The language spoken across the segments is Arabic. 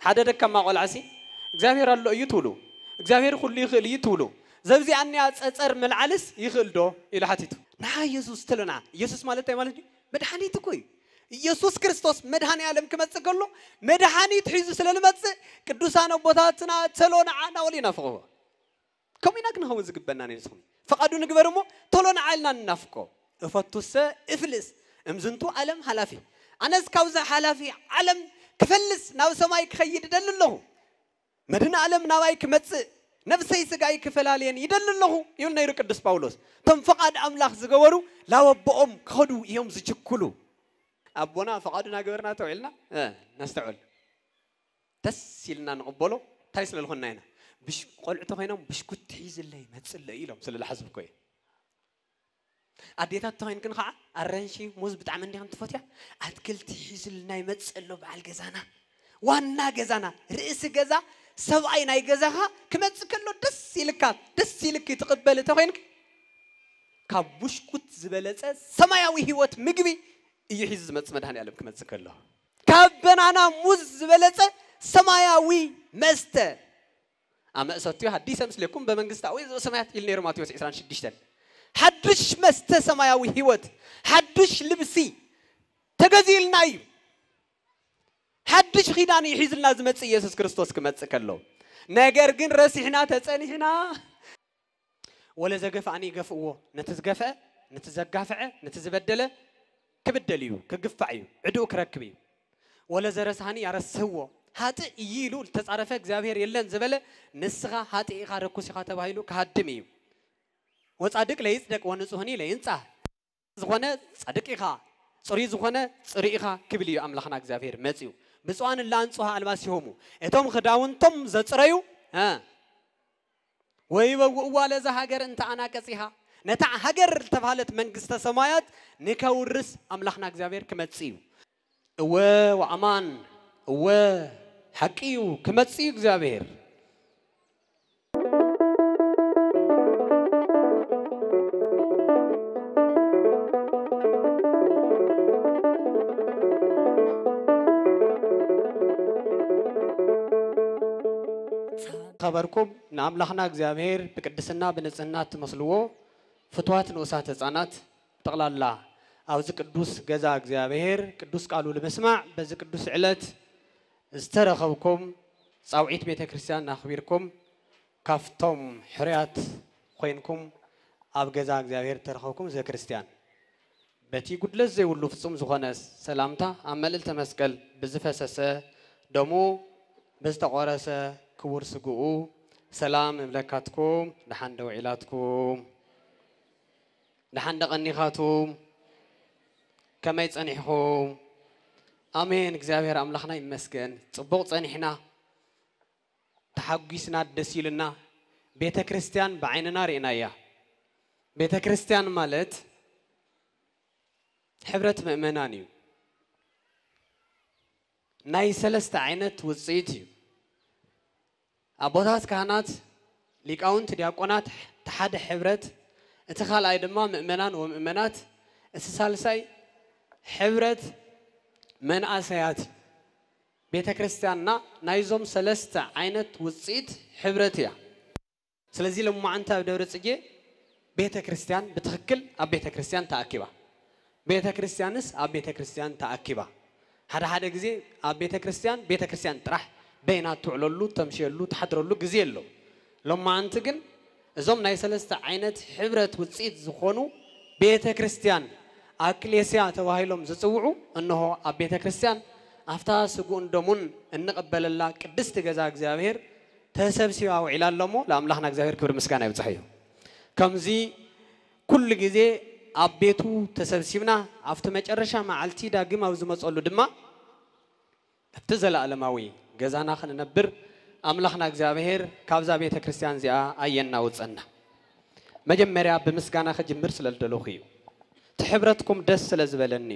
حدا دكما قلعسي እግዚአብሔር አለ እዩ ትብሉ እግዚአብሔር ሁሉ ይኽእል እዩ ትብሉ ዘብዚ አንያ ጸጸር መልዓልስ ይኽእል ዶ ኢሉ ሓቲቱ ና ኢየሱስ ትለና ኢየሱስ ማለት እንታይ ማለት ነው መድኃኒት እኮ እዩ ኢየሱስ ክርስቶስ መድኃኒ ዓለም ክመጽእ ከሎ መድኃኒት ሒዙ ስለልመጽእ ቅዱሳን አቦታትና ተሎና ዓና ወሊና ፍቆ ከመይና ክንኸው ዝግበና ነይስኹም ፈቃዱ ንግበርሞ ተሎና ዓልና ንናፍቆ እፈቱሰ እፍልስ እምዝንቱ ዓለም ሓላፊ አነስ ካውዛ ሓላፊ ዓለም ክፈልስ ናብ ሰማይ ክኸይድ ደልለሁ መድና ዓለም ናባይ ክመጽእ ነፍሰይ ስጋይ ክፈላለየን ይደልለሁ ይብል ነይሩ ቅዱስ ጳውሎስ ተም ፈቃድ አምላኽ ዝገበሩ ላወብኦም ከዱ እዮም ዝችኩሉ አቦና ፈቃዱና ገበርና ተውልና ነስተውል ደስ ይልና ንቅበሎ ታይ ስለልኾና ኢና ብሽ ቆልዕቶ ኮይኖም ብሽኩት ሒዝለይ መጽለይ ኢሎም ስለልሓስብ ኮይ አዴታት ተኸይን ግን ከዓ አረንሺ ሙዝ ብጣዕሚ እንዲኻን ትፈትያ አትክልቲ ሒዝልና ይመጽሎ በዓል ገዛና ዋና ገዛና ርእስ ገዛ ሰብአይ ናይ ገዛኻ ክመጽእ ከሎ ደስ ይልክ ትቅበል ተኸይን ካብ ብሽኩት ዝበለጸ ሰማያዊ ህይወት ምግቢ እዩ ሒዝ ዝመጽእ መድኃኒ ዓለም ክመጽእ ከሎ ካብ በናና ሙዝ ዝበለጸ ሰማያዊ መስተ አመሰትዩ ሐዲስ ምስለኩም በመንግስታዊ ሰማያት ኢል ነይሩ ማቴዎስ 26 حدش مسته سماوي هيوت حدش لبسي تجزيلنا أيو حدش خيداني يحيزلنا زمت يسوع كريستوس كمت كله نجار جن راسيحنا تسأني هنا ولا زقف عني قفوه نتزقفع نتزبدله كبدليو كقفعيو عدوك ركبي ولا زرس هني عرس هو هات ييلو تتعرفك زابير يلن زبله نسخة هات يخاركوسي خاتب هايلو كهدميو وصادق ليصدق ونصهني لينصح زخونه صادق إخا صري زخونه صري إخا كبليو أملاخنا እግዚአብሔር መጽዩ ብፁዓን ላንጽሃ አልባሲሆሙ እቶም ኸዳውንቶም ዘጽረዩ ወይበውዋ ለዛ ሀገር እንተ አናቀጽሃ ነታ ሀገር ተባለት መንግስተ ሰማያት ንከውርስ አምላኽና እግዚአብሔር ክመጽዩ ወአማን ሐቂዩ ክመጽዩ እግዚአብሔር خبركم نعم لحنا እግዚአብሔር በቅድስና በንጽህና ተመስልዎ ፍቷት ንኡሳት ህፃናት ተقላላ አውዝ ቅዱስ ገዛ እግዚአብሔር ቅዱስ ቃሉ ለመስማዕ በዚ ቅዱስ ዕለት ዝተረኸብኩም ጻውዒት ቤተክርስቲያን አኽቢርኩም ካፍቶም ሕርያት ኮይንኩም ኣብ ገዛ እግዚአብሔር ተረኸብኩም ዘ ክርስቲያን በቲ ጉድለት ዘይውሉ ፍጹም ዝኾነ ሰላምታ ኣብ መልዕልተ መስቀል ብዝፈሰሰ ደሞ በዝተቆረሰ كور سجوء سلام ملكاتكم لحند وعيلاتكم لحند غنيخاتكم كما يتصنحكم آمين እግዚአብሔር አምላኽና ይመስገን ጽቡቕ ጸኒሕና ተሐጉስና ደስይልና ቤተ ክርስቲያን በዓይንና ርኢናያ ቤተ ክርስቲያን ማለት ሕብረት ምእመናን እዩ ናይ ሰለስተ ዓይነት ውጽኢት እዩ አቦታት ካህናት ሊቃውንት ዲያቆናት ተሓደ ሕብረት እቲ ካልኣይ ድማ ምእመናን ወምእመናት እቲ ሳልሳይ ሕብረት መንኣሰያት ቤተ ክርስቲያንና ናይዞም ሰለስተ ዓይነት ውጽኢት ሕብረት እያ ስለዚህ ለማዓንታ ደብረ ጽጌ ቤተ ክርስቲያን ብትኽክል ኣብ ቤተ ክርስቲያን ተኣኪባ ቤተ ክርስቲያንስ ኣብ ቤተ ክርስቲያን ተኣኪባ ሓደ ግዜ ኣብ ቤተ ክርስቲያን ጥራሕ بينات تعللو تمشيلو تحضرلو غزيلو لما انت كن ازوم ناي سلسته عينت حبرت وصيت زخونو بيت كريستيان اكليسيا توهيلوم زصوعو انه اب بيت كريستيان افتا سغون دمون انقبل الله قدست غزا እግዚአብሔር ተሰብስባው ይላልሞ ለአምላክና እግዚአብሔር ክብር ምስጋና ይብጽሐዩ ከምዚ ኩል ጊዜ አቤቱ ተሰብስብና አፍተ መጨረሻ ማዓልቲ ዳግም አውዝ መጸሉ ድማ ተዘላለማዊ ገዛና خننبر አምላኽና እግዚአብሔር ካብዛ ቤተ ክርስቲያን ዚኣ አየና ወጸና መጀመሪያ በምስጋና ከጅምር ስለልደለኹ እዩ ተሕብረትኩም ደስ ስለዝበለኒ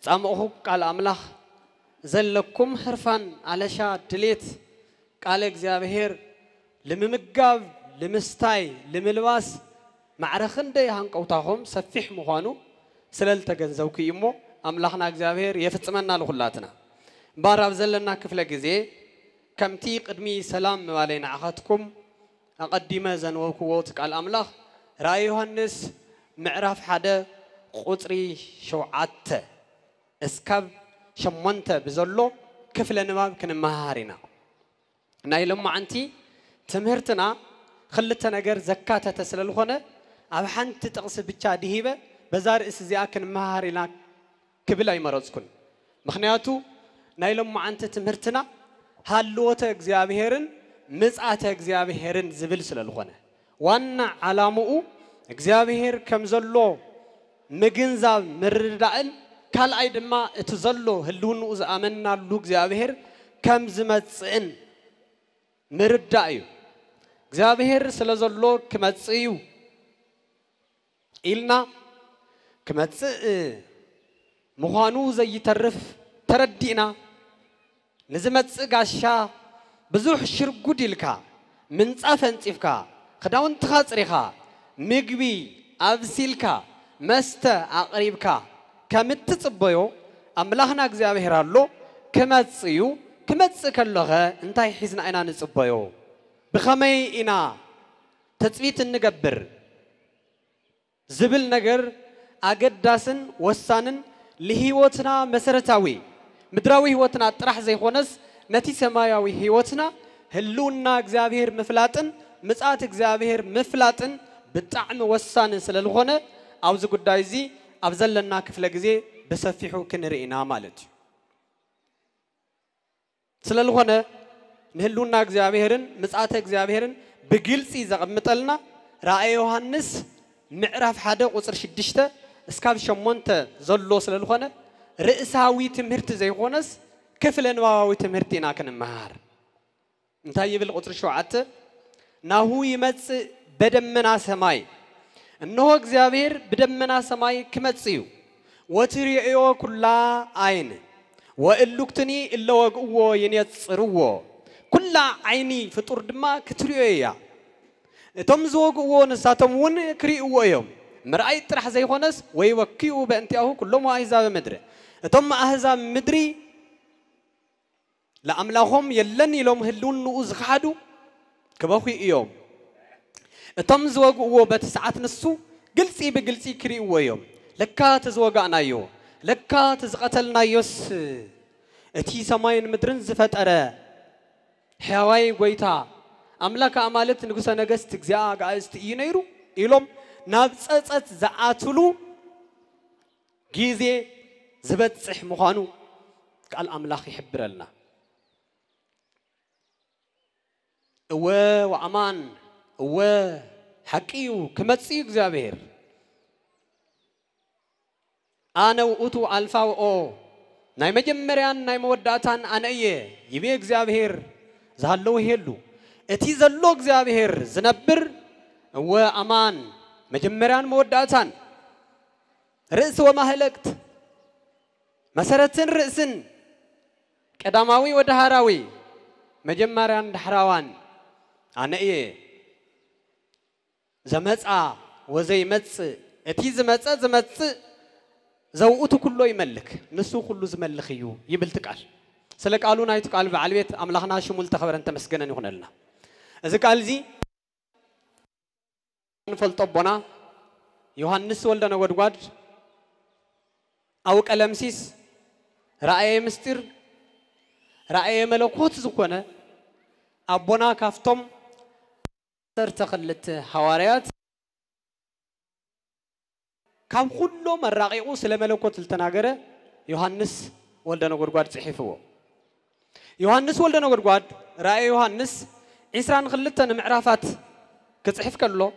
ጻምኹ ቃል አምላኽ ዘለኩም ህርፋን አለሻ ድሌት ቃል እግዚአብሔር ለምምጋብ ለምስታይ ለምልባስ ማዕረኽንደ ያንቀውታኹም ሰፊሕ ምዃኑ ስለልተገንዘብኩ እሞ አምላኽና እግዚአብሔር የፍጽመና ለሁላትና ባራብ ዘለና ክፍለ ጊዜ كمتي قدمي سلام علينا عخاتكم أقدم زنوكوت قال أملاخ رأي يوحنس معرف حدا قطري شوعات اسكاب شمونت بزلو كفل نباب كن مهارنا نايلم عنتي تمهرتنا خلتنا نجر زكاة تسلل خنا أبحنت تقصد بتشاديه بزار إسزيا كن مهارنا كبلا يمرزكن مخنياتو نايلم عنت تمهرتنا هاللوت إجزابهرن مزعت إجزابهرن زبل سلل خنا وانا علامو إجزابهر كم زلو مجنزاب مردائل كال أيدما تزلو هلون وز آمنا لوك إجزابهر كم زمتسئن مردائيو إجزابهر سلزلو كمتسئيو إلنا كمتسئ مخانو زي ترف تردينا نزمتسئ قاشا بزوح شرقو ديلكا من صافن صفكا خداون تخاصريخا مغبي ابسيلكا مستا اقريبكا كمتصبيو املاخنا እግዚአብሔር አሎ ከመጽዩ ከመጽ ከለኸ እንታይ ሒዝና አይና ንጽበዮ بخمي ኢና ተጽቢት እንገብር ዝብል ነገር አገዳስን ወሳንን ለህይወትና መሰረታዊ ምድራዊ ህይወትና ጥራህ ዘይኾነስ ነቲ ሰማያዊ ህይወትና ህልውና እግዚአብሔር መፍላጥን ምጻት እግዚአብሔር መፍላጥን በጣም ወሳን ስለልሆነ አውዝ ጉዳይ ዚ አብዘለና ክፍለ ጊዜ በሰፊሑ ክንሪና ማለት ስለልሆነ ንህልውና እግዚአብሔርን ምጻት እግዚአብሔርን በግልጽ ይዘቀምጠልና ራእይ ዮሐንስ ምዕራፍ 1 ቁጥር 6 እስካብ 8 ዘሎ ስለልሆነ ርእሳዊ ትምህርት ዘይኾነስ كفل نواوي تمهرتنا كنمهار انتا يبل قطر شوعات ناهو يمتس بدمنا سماي انه اغزابير بدمنا سماي كمتسيو وتريئيو كلا عين وإلوكتني إلا وقوو ينيتصروا كلا عيني فطور دما كتريئيا تمزو قوو نساتمون كريئو يوم مرأي ترح زي خونس ويوكيو بانتياهو كلهم أهزاب مدري تم أهزاب مدري لأملاهم يلن يلوم هلون نوز خادو كباخي يوم تمزوج وبتسعة نسو قلسي بقلسي كري ويوم لكا تزوجنا يو لكا تزقتلنا يوس اتي سماين مدرن زفت أرى حواي قويتا أملاك أمالت نقصا نقصت جزاء قاست ينيرو يلوم نابسات زعاتلو جيزي زبت صح مخانو قال أملاك يحبر لنا وأمان وحقيو كمتسي إغزابير أنا وأتو ألفا وأو ناي مجمريان ناي موداتان أنا إيه يبي إغزابير زهلو هيلو اتي زلو إغزابير زنبر وأمان مجمريان موداتان رأس ومهلكت مسارتن رأسن كداماوي ودهاراوي مجمريان دحراوان أنا إيه زمتسا وزي متس اتي زمتس زوؤتو كله يملك نسو كله زملخيو يبلتقال سلك قالو نايت قال بعلبيت املاخنا شمول تخبر انت مسكنن يكون لنا اذا قال زي نفلطبنا يوحنس ولدنا ودغاد او قلمسيس راي مستر راي ملكوت زكونه ابونا كافتم ترتخلت حواريات كم كله مراقيقو سلا ملكوت التناغره يوحنس ولدنا غدغاد صحيفو يوحنس ولدنا غدغاد راي يوحنس عسران خلتن معرافات كصحيف كله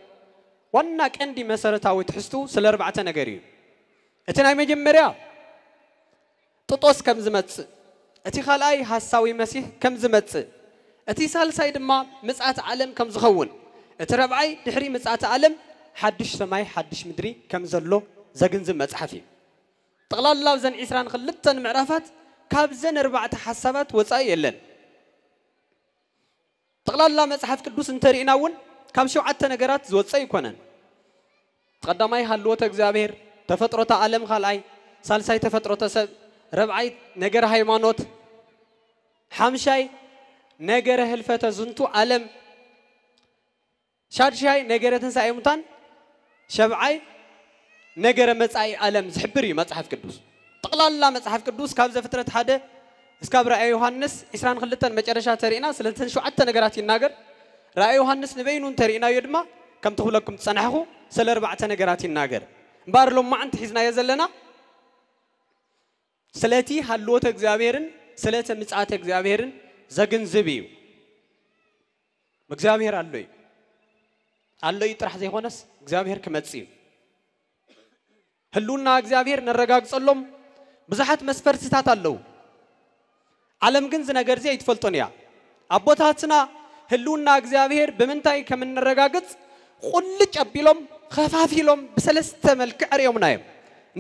وانا قندي مسرتاوي تحستو سلا اربعه نغري اتناي مجمريا ططوس كم زمت اتي خلاي حساوي مسيح كم زمت اتي سالساي دما مصات عالم كم زخون اتربعي دحري مصات عالم حدش سماي حدش مدري كم زلو زغنزم مصحفي طقلالاو زن عسران خلتن معرفات كابزن اربعه حسابات وصاي يلن طقلالا مصحف قدوس انتريناون كم شوعه نغرات زوصاي يكونن تقدماي حلوت እግዚአብሔር ተፈጥሮታ ዓለም خلاي ሳልሳይ ተፈጥሮታ ሰብ ረብዓይ ነገር ሃይማኖት ሓምሻይ نجره الفتى زنتو علم شاد شاي نجره تنسى متان شبعي نجره مصاي علم زحبري مصحف قدوس طقلالا مصحف قدوس كابز فتره حدا اسكاب رأي يوحنس إسران خلتن مجرشة ترينا سلتن شو عدت نجارات الناجر رأي يوحنس نبينون ترينا يدما كم تقولكم تصنعه سلر بعت نجارات الناجر بارلهم ما أنت حزنا يزلنا سلتي هاللوت إجزابيرن سلت مسعات إجزابيرن زجن زبيو إجزابير علوي يطرح زي خونس إجزابير كمتسيو هلونا إجزابير نرجع صلهم بزحت مسفر ستات اللو علم جنز نجارزي يتفلتونيا أبوتاتنا هلونا إجزابير بمنتاي كمن نرجعت كل جبيلهم خفافيلهم بسلست ملك عريهم نايم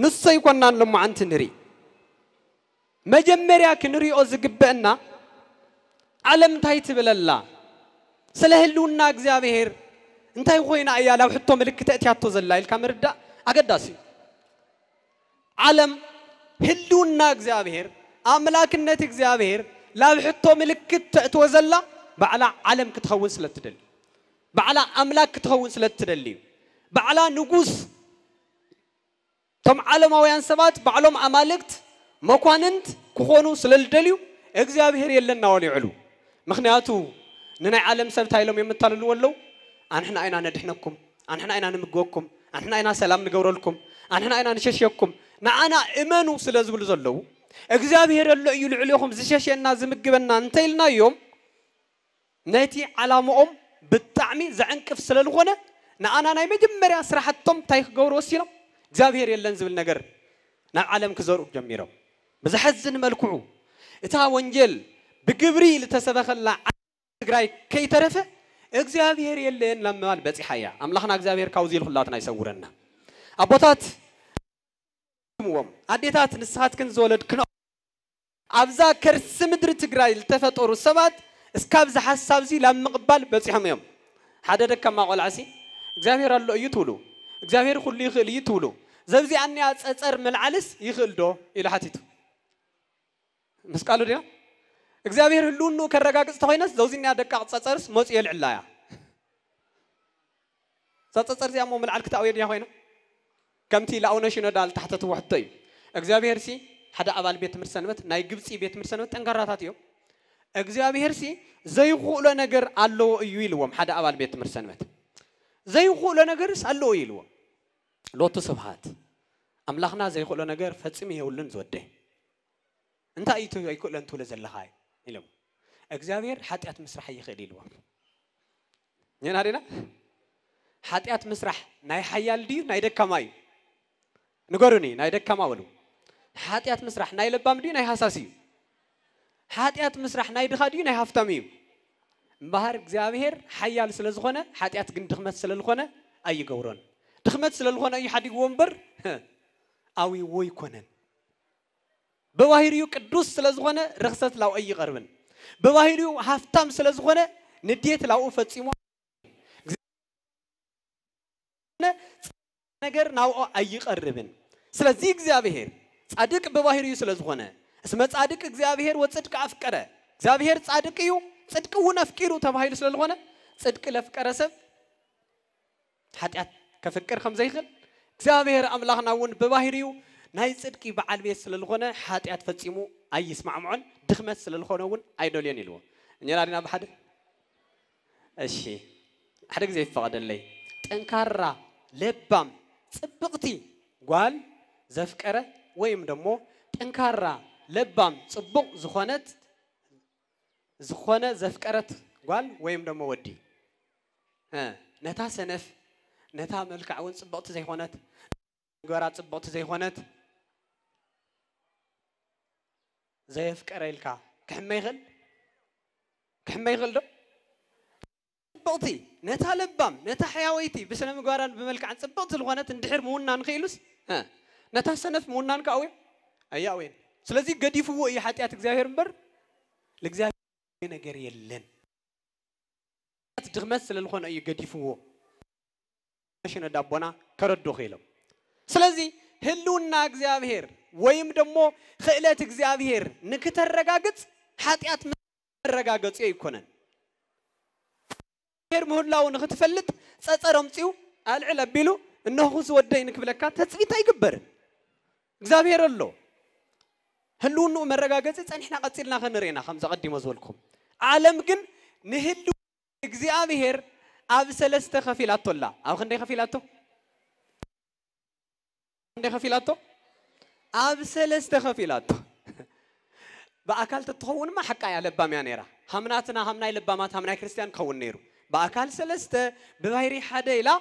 نص يكوننا لما عن تنري مجمريا كنري أزقبنا علم تايت بالله سلهلونا إجزابير انتي خوينا أيا لو حطوا ملك تأتي زلاي الكاميرا دا أقداسي علم هلونا إجزابير أملاك النت إجزابير لو حطوا ملك تأتي زلا بعلا علم كتخون سلتدل بعلا أملاك كتخون سلتدلي بعلا نجوس تم علم ويان سبات بعلم أمالكت مكواننت كخونو سللدليو إجزابير يلنا ولي علو مخنياتو ننا علم سبت هايلهم يمتطللوا ولو أنحنا أين ندحنكم أنحنا أين نمجوكم أنحنا أين سلام نجورلكم أنحنا أين نششيكم نعنا إيمانو سلازبل زلوا إجزابير اللي يلعليهم زشش الناس مجبنا نتيلنا يوم ناتي على مؤم بالتعمي زعنكف سلالغنا نعنا ناي مجمري أسرحتهم تايخ جوروسينا إجزابير يلنزل النجر نعلم كزرق جميرهم بس حزن ملكوعو إتها ونجل بجبري لتسبخ الله تجراي كي ترفه إجزابير يلين لما البتي حياة أملاخنا إجزابير كوزيل خلاتنا يسورنا أبوتات موم عديتات نسخات كنزولد كنا أبزا كرس مدر تجراي التفتور السبات اسكابز حساب زي لما قبل بتي حميم حدا دك ما قال عسي إجزابير الله يتولو إجزابير خلي يخل يتولو زبزي عني أتصر من العلس يخل دو إلى حتيتو مسكالو ديا إجزابير هلونو كرجاج استوينس زوزيني هذا كعص تصرس موت يلعلايا تصرس يا مو من العلك تأويل يا خوينا كم تي لاونا شنو دال تحت توحدي إجزابير سي حدا أبال بيت مرسنوت ناي جبسي بيت مرسنوت انقراتاتيو إجزابير سي زي يقول نجر الله يويلوم حدا أبال بيت مرسنوت زي يقول نجر الله يويلوم لو تصبحات أملاخنا زي يقول نجر فتسميه يقولن زوده أنت أيتو يقول أنتو لزلهاي إلهم إجزابير حتيات مسرح يخليلوا ينهارينا حتيات مسرح ناي حيال دي ناي دكماي نقولني ناي دكماولو حتيات مسرح ناي لبام دي ناي حساسي حتيات مسرح ناي دخادي ناي هفتامي بحر إجزابير حيال سلزخونة حتيات جن دخمت سلزخونة أي جوران دخمت سلزخونة أي حد يقومبر أوي وي كونن بواهيريو كدوس سلزخونة رخصت لو أي غربن بواهيريو هفتام سلزخونة نديت لو فتسيمو نجر ناو أي غربن سلزي إجزابير صادق بواهيريو سلزخونة اسمه صادق إجزابير وصدق أفكاره إجزابير صادق يو صدق هو نفكيره تباهير سلزخونة صدق لفكره سب حتى كفكر خمسة يخل إجزابير أملاخنا ون بواهيريو ناي صدقي بعال بيس سلالخونة حتى أتفتسمو أي يسمع معن دخمت سلالخونة ون أيدولين يلو نيرارينا بحد الشيء حدك زي فقد اللي تنكرر لبام صبقتي قال زفكرة ويم دمو تنكرر لبام صبق زخونة زفكرت قال ويم دمو ودي نتا سنف نتا ملك عون صبقت زي خونت قرات صبقت زي خونت زي فكرة إلكا كحما يغل دو صبقتي نتا لبام نتا حيويتي بس أنا مقارن بملك عن صبقت الخونت اندحر مونا نخيلوس نتا سنف مونا نكاوي أيا وين سلازي قد يفوق أي حتى أتكزاهر مبر لكزاهر نجار يلن تغمسل الخون أي قد يفوق عشان دابونا كردو خيلهم سلازي هلونا إجزابير ويم دمو خيلات إجزابير نكتر رجاجت حتيات الرجاجة يكونن غير مهلاو نختفلت تصرم تيو العلا بيلو إنه هو زودينك بلكات تثبيت يكبر إغزابير الله هلو إنه مرجاجة إحنا قتلنا خنرينا خمسة قدي مزولكم عالم جن نهلو إغزابير أب سلسة خفيلات الله أو خندي خفيلاته خندي خفيلاته أب سلسة خفيلاته بأكل تتخون ما حكى على باميانيرا همناتنا همناي لبامات همناي كريستيان كون نيرو بأكل سلسة بغير حدا إلا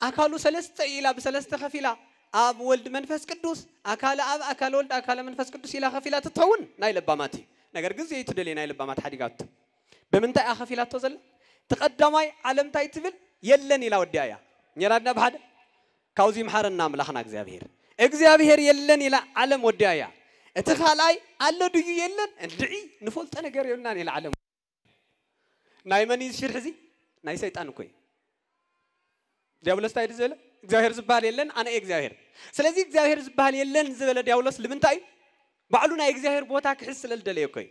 أكلوا سلسة إلا بسلسة خفيلة أب ولد منفس قدوس أكل أب أكل ولد أكل منفس قدوس إلا خفيلات تتخون ناي لباماتي نقدر جزء يتدلي ناي لبامات حديقات بمنتى خفيلات تزل تقدماي علم تايتبل يلن إلى وديايا يرادنا بحد كاوزي محارنا ملخنا إغزابير يلن إلى علم وديايا اتخالاي الله ديو يلن ندعي نفولت أنا قرر يلنا إلى علم نايماني شرح زي ناي سيطان كوي ديابلس تايد زبالة إغزابير زبال يلن أنا إغزابير سلازي إغزابير زبال يلن زبالة ديابلس لمن تاي بعلونا إغزابير بوتاك حس للدليو كوي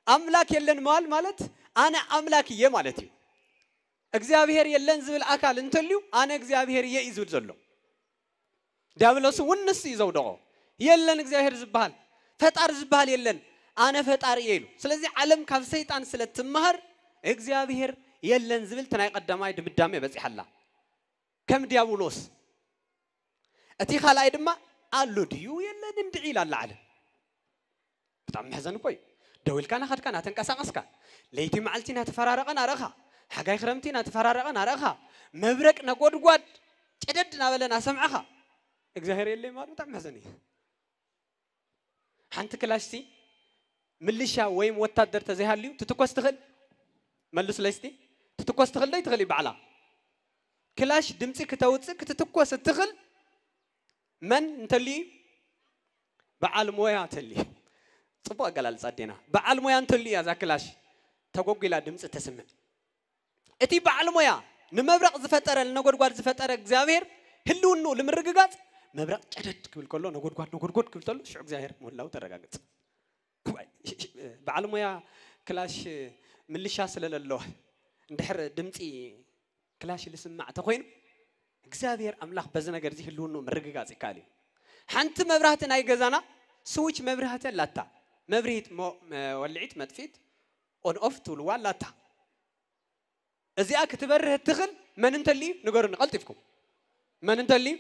أملاك يلن مالت أنا أملاك يمالتي إغزابير يلن زبال أكال انتليو أنا إغزابير يئزول زلو ديابلس ونس يزودغو يلن إغزابير زبال فتار زبال يلن أنا فتار يلو سلازي علم كاف سيطان سلت تمهر إغزابير يلن زبال تناي قداماي دمدامي بس يحلا كم ديابلس أتي خالاي دما قالو ديو يلن ندعي للعالم بتعم حزن كوي دويل كان أخذ كان هتنكسر ليتي معلتنا تفرارقنا رخا حاجة خرمتنا تفرارقنا رخا مبرك نقود قد جددنا ولا نسمعها إجزاهر اللي ما بتعم حزني حنت كلاشتي مليشة ويم وتقدر تزهليو تتقص تغل ملص ليستي تتقص تغل لا تغلي بعلا كلاش دمتي كتوتك تتقص تغل من انتلي بعلم ويا تلي صبوا قال الصدينا بعلم ويا انتلي يا زكلاش تقوق إلى دمس تسمع أتي بعلم ويا نمبرق زفتر النقود زفتر إغزابير هلو إنه لمرققات مبرق جدد كل كله نقود كل تلو شو إغزابير مولاه ترققت بعلم ويا كلاش من اللي شاسل لله ندحر دمتي كلاش اللي سمع تخوين إغزابير أملاخ بزنا جرزي هلو إنه مرققات كالي حنت مبرهتنا يجزانا سويش مبرهته لاتا مبرهت ولعت مدفيت on off tool ولا تا إذا أكتبره التخل من أنت اللي نقول نقلت فيكم من أنت اللي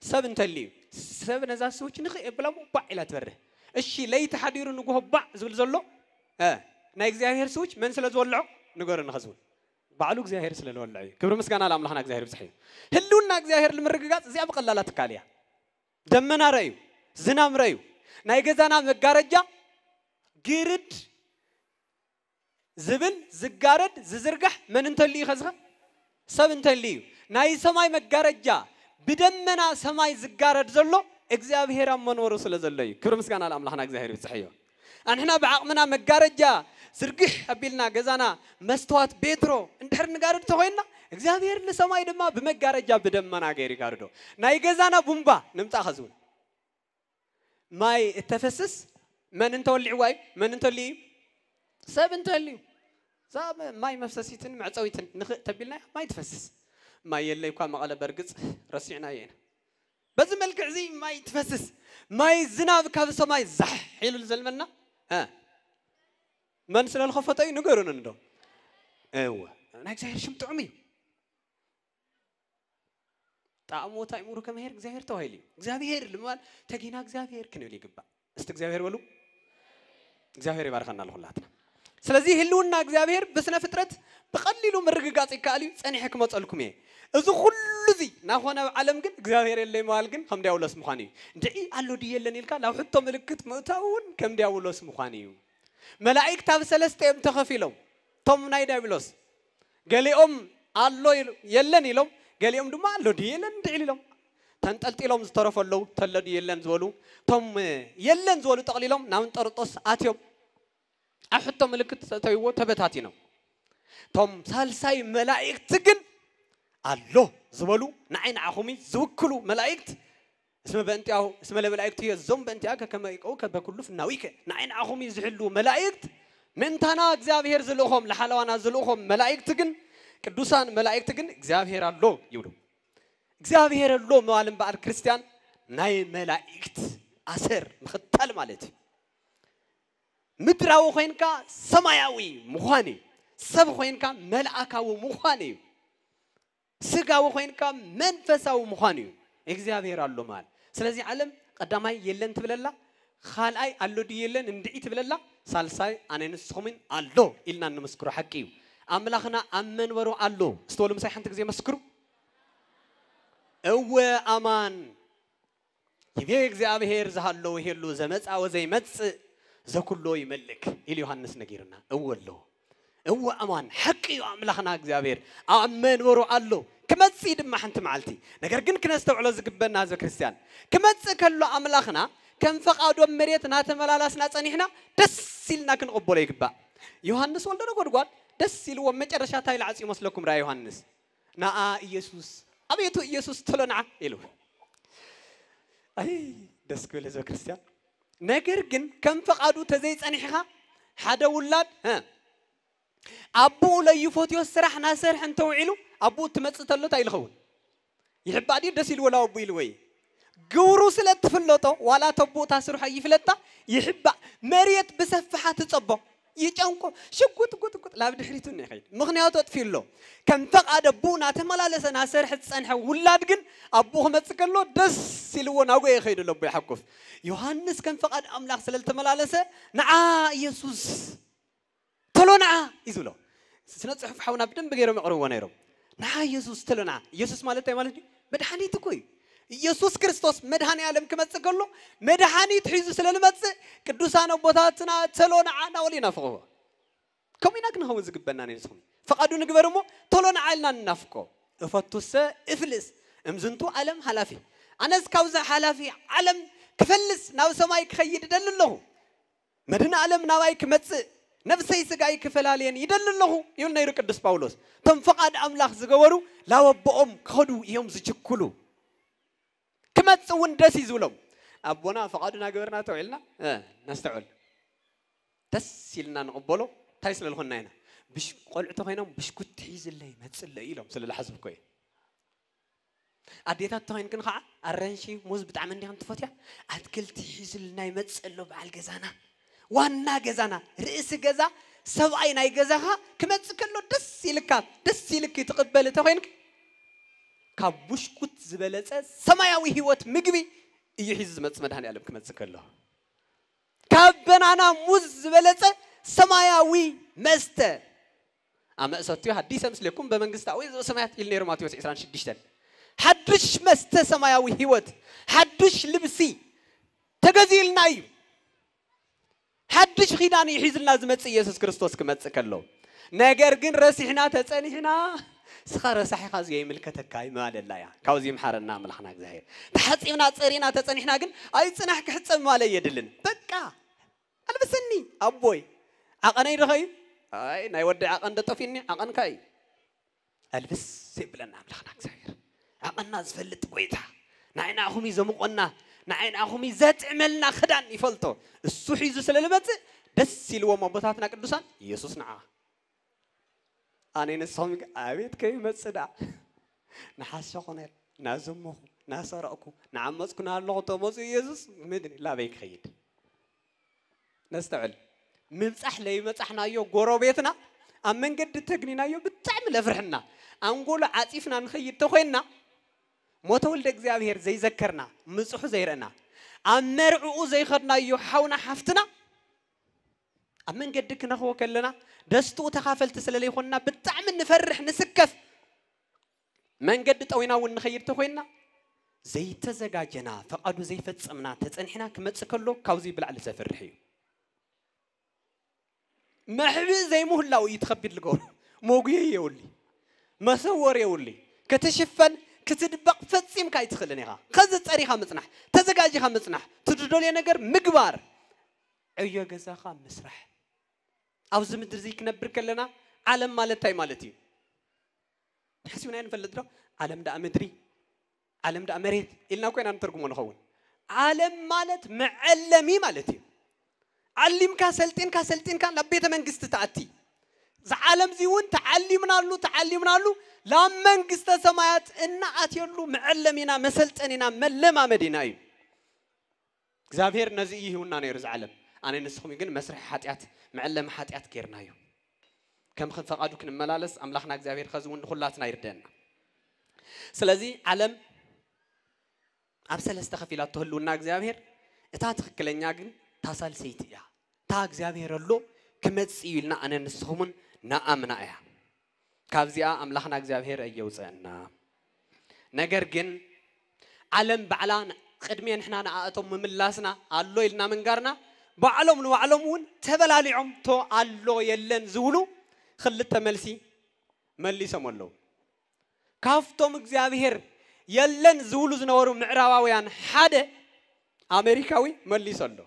سب أنت اللي سب نزاع سويش نخي بلا مبع إلى تبره الشيء لا يتحدير نقوه بع زول زلوا نايك زاهر سويش من سلا زولعه نقول نخزول بعلوك زاهر سلا زولعه كبر مسكنا على أملاحنا زاهر بصحيح هلون ناك زاهر المرققات زي أبقى لا تكاليا دمنا رأيو زنام رأيو نايك زانا مجارجة جرد زبل زجارد ززرقح من انت اللي خزها سب انت اللي ناي سماي مجارجة بدمنا سماي زجارد زلو إغزابير منور رسول زلي كبر مسكنا على أملاحنا زاهر بصحيح أنحنا بعقمنا مجارجة سرقح قبلنا جزانا مستوات بيدرو انتحر نجارد تهوينا إغزابير لسماي دما بمجارجة بدمنا غير جاردو ناي جزانا بومبا نمتا خزون ماي التفسس من انت اللي عواي من انت اللي سب انت اللي زاب ماي مفسسيتن معصويتن تبيلنا ما يتفسس ما يلي يكون مقاله برقص رسعنا يين بس ملكع زي ما يتفسس ما يزناب كاب سماي زح حيل الزلمنا ها من سل الخفتي نقرن ندو ايوه انا زاهر شم طعمي طعمو تايمورو كمهير زاهر توهيلي زاهر لمال تجينا زاهر كنو لي قبا است زاهر ولو زاهر يباركنا لهولاتنا سلازي هلونا إغزابير بسنا فترة بقليلو مرققات إكالي سأني حكمة أسألكم إيه إذا كل ذي ناخونا علم جن إغزابير اللي مالجن كم دياول اسمه خاني دعي على دي اللي نلقى لو حتى ملكت متاون كم دياول اسمه خاني ملاك تاب سلسة تخفيلهم توم نايدا بلوس قالي الله يلني لهم قالي دم الله دي يلن دعي لهم تنتقلت لهم طرف الله تلا دي يلن زولو توم يلن زولو تقلي لهم نام ترطس آتيهم أحطه ملكت تيوه تبتاتينه توم سالساي ملاك تجن الله زولو نعين عخومي زوكلو ملاك اسمه بنتي اسمه الملاك هي الزوم بنتي كما يقول كبكله في النويك نعين عخومي زحلو ملاك ምንታና እግዚአብሔር ዝልኡኹም ለሐለዋና ዝልኡኹም መላእክት ግን ቅዱሳን መላእክት ግን እግዚአብሔር አሎ ይብሉ እግዚአብሔር አሎ ማለት በአል ክርስቲያን ናይ መላእክት አሰር ምኽተል ማለት ምድራዊ ኮይንካ ሰማያዊ ምዃን ሰብ ኮይንካ መልአካዊ ምዃን ስጋዊ ኮይንካ መንፈሳዊ ምዃን እግዚአብሔር አሎ ማለት ስለዚህ ዓለም ቀዳማይ የለን ትብለላ خالأي ألو ديالن ندعي تبللا سالساي أنا نسخمين ألو إلنا نمسكرو حكيو أملاخنا أمن ورو ألو استولم ساي حنتك زي مسكرو أو أمان يبيع إخزابهير زهالو هيرلو زمت أو زي متس زكولو يملك إلي يوحنس نجيرنا أولو أو أمان حكيو أملاخنا إخزابهير أمن ورو ألو كما تصيد ما حنت معلتي نقرقن كنا استوعلو زقبنا هذا كريستيان كما تسكلو أملاخنا كم فقادو مريت ناتملالاسنا صنيحنا دس سيلنا كنقبل يغبا يوحنس ولدنا غدغاد دس سيلو مጨረሻ ታይል አጽ ይመስለኩም ራ ዮሐንስ ና ኢየሱስ አቤቱ ኢየሱስ ተለና ይሉ አይ ደስ ኩለ ዘ ክርስቲያን ነገር ግን ከም ፈቃዱ ተዘይ ጸኒሕኻ ሓደ ውላድ አቡ ለይፎትዮ ስራሕ ናሰርሕ እንተውዒሉ አቡ ትመጽተሎ ታይልኸውን ይሕባዲ ደስ ይል ወላው አቡ ይል ወይ جورو سلت فلوتو ولا تبو تاسرو حي فلتا يحب مريت بسفحة تصبو يجانكو شقوت قوت قوت لا بدي حريتو نخيل مغنياتو تفيلو كم فقد أبونا تملالسنا سرحة سنحة ولاد جن أبوه متسكلو دس سلوون أقوى يخيل له بيحكف يوحنس كم فقد أملاك سلت ملالسه نعا يسوس تلو نعا يزولو سنة صحف حونا بدن بغيرهم يقرون ونيرهم نعا يسوس تلو نعا يسوس مالته مالتي بدحني تكوي ኢየሱስ ክርስቶስ መድኃኔ ዓለም ከመጽከሎ መድኃኒት ሒዙ ስለልመጽ ቅዱሳን አቦታትና ተሎና አና ወሊና ፈቆ ከሚናክን ሆው ዝግበና ነይስኹም ፈቃዱ ንግበርሞ ተሎና አልና እናፍቆ እፈቱሰ እፍልስ እምዝንቱ ዓለም ሐላፊ አነስ ካውዛ ሐላፊ ዓለም ክፈልስ ናው ሰማይ ክኸይድ ደልለሁ መድኃኔ ዓለም ናባይ ክመጽ ነፍሰይ ስጋይ ክፈላልየን ይደልለሁ ይሁን ነይሩ ቅዱስ ጳውሎስ ተም ፈቃድ አምላክ ዝገበሩ ላወበኦም ከዱ ይሁም ዝችኩሉ كما تسوون دس يزولهم أبونا فقادنا جبرنا توعلنا نستعول دس يلنا نقبله تايسل الخنينة بش قل عتقينا بش كنت حيز اللي ما تسل إلهم سل الحزب كوي أديتها تهين كن خا الرنشي موز بتعمل لي هم تفتح أتكل تحيز اللي ما تسله بعل جزانا وانا جزانا رئيس جزا سبعين أي جزاها كما تسكله دس يلك تقبل تهينك كابوش كت زبالة سماياوي هوت مجبي يحيز مدهني علم كما تذكره كابنانا موز زبالة سماياوي مست أما أساتيو حديث أمسلكم بمنجز تأوي سمايات إلنير ماتيوس إسران شديشتن حدش مست سماياوي هوت حدش لبسي تجازيل نايم حدش خيداني يحيز الناس مت يسوع كريستوس كما تذكره نجارجن راسحنا تسأنيحنا سخر صحيح خازي ملكتك كاي ما الله يا كاوزي محرنا ملحنا زهير تحصينا تصرينا تصنيحنا جن اي صنحك حصم مال يدلن بقى البسني ابوي عقني رخي اي ناي ودي عقن دطفيني عقن كاي البس سيبلنا ملحنا زهير عقنا زفلت قويتا نعينا اخومي زمقنا نعين اخومي زات عملنا خدان يفلطو السو حيزو سللمت دس يلو مبوتاتنا قدوسان يسوع نعا أنا نسهم أبيت كي مسدا نحس خنر نازمه ناسرأكو نعمس كنا الله تومس يسوع مدني لا بيك خيد نستعل من سحلي مسحنا يو قربيتنا أمن قد تجنينا يو بتعمل فرحنا أنقول عاطفنا نخيد تخينا متولد إخزابهير زي ذكرنا مسح زيرنا أمرعو زي خدنا يو حونا حفتنا أمن قد كنا هو كلنا دستو تخافلت سلالي خونا بتعمل نفرح نسكف من قد توينا ونخير تخوينا زي تزجاجنا فقادو زي فتسمنا تتصنحنا كمتسكلو كاوزي بالعل سفرحي محبي زي مهلاو يتخبي الجور موجيه يولي مسور يولي كتشفن كتدبق فتسيم كاي تخلنيها خذت أريخا مصنح تزجاجها مصنح تدرولي نجر مقبار أيها جزاخا مسرح أو زمد رزيك نبر كلنا عالم مالتاي مالتي حسينا نفلترو عالم دا أمدري عالم دا أمريت إلنا كوين نترجمه نخون عالم مالت معلمي مالتي علمك سلطين كان لبيت منجست تأتي زعلم زيون تعلمنا له لا منجست سمايات إن أتيلو معلمنا مسلطننا ملما مديناي زافير نزيه وناني رزعلم أنا نسخم يقول مسرح حاتيات معلم حاتيات كيرنايو كم خن فقادو كن ملالس أملاخنا زافير خزون خلاتنا يردنا سلازي علم أبسل استخفيلات تهلونا زافير إتاتخ كلنيا جن تصل سيتيا تاج زافير اللو كمت سيلنا أنا نسخمن نأمنا إياه كافزيا أملاخنا زافير أيوزنا نجر جن علم بعلان خدمين إحنا نعطهم من لاسنا الله يلنا من قرنا بعلم وعلمون تبل عليهم تو الله يلن زولو خلت ملي سمولو كافتم زافير يلن زولو زنورو معراويان حدا أمريكاوي ملي صلوا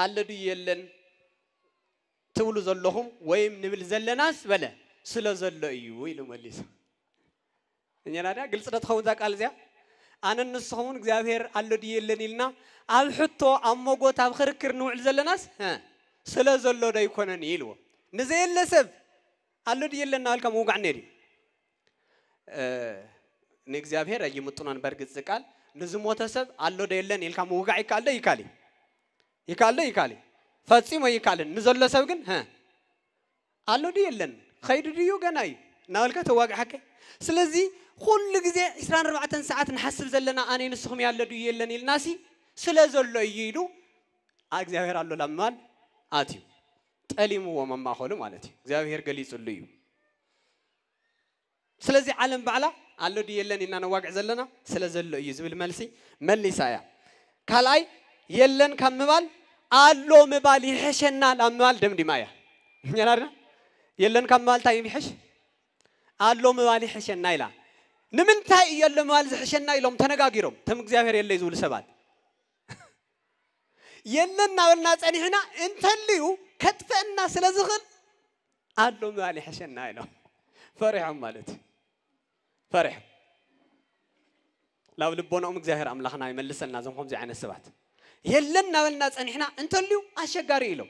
الذي يلن تولو زلهم ويم نبل زلناس بلا سلا زلوا يلو ملي سم إني أنا قلت تدخون ذاك الزيا أنا النصحون زافير الذي يلن لنا الحطو أمو تابخر كرنو زلناس ها سلا زلوا ده يكون نيلو نزيل لسب الذي يلن نالك موقع نيري نجزافير أجي متونان برجت زكال نزموت سب الله ده يلن يلك موقع يكالي فاتسي ما يكالن نزل سبقن ها الله ده يلن خير ديو جناي نالك تواقع حكي سلزي كل جزء إسران 4 ساعات نحسب زلنا أنا نسخم يالله ده يلن الناسي سلزل يجيلو أجزافير الله لمن آتيو تأليمه ومما خلوا مالتي أجزافير قليس الليو سلزي علم بعلا الله دي يلن إننا واقع زلنا سلزل يزبل ملسي سايا كلاي يلن كم مبال الله مبال يحشنا لمبال دم دمايا ينارنا يلن كم مبال تايم يحش الله مبال يحشنا إلا نمن تاي يلن مبال يحشنا إلهم تنقاقيرهم تم أجزافير يلي يزول سبات يلن ناولنا تاني هنا انت الليو كتفنا سلزغل الله مبال يحشنا إلهم فرح مالتي فرح لو لبونا زاهر أملاخنا يملسنا زمهم زي عين السبات يلنا والناس أن إحنا أنتوا اليوم أشجاري له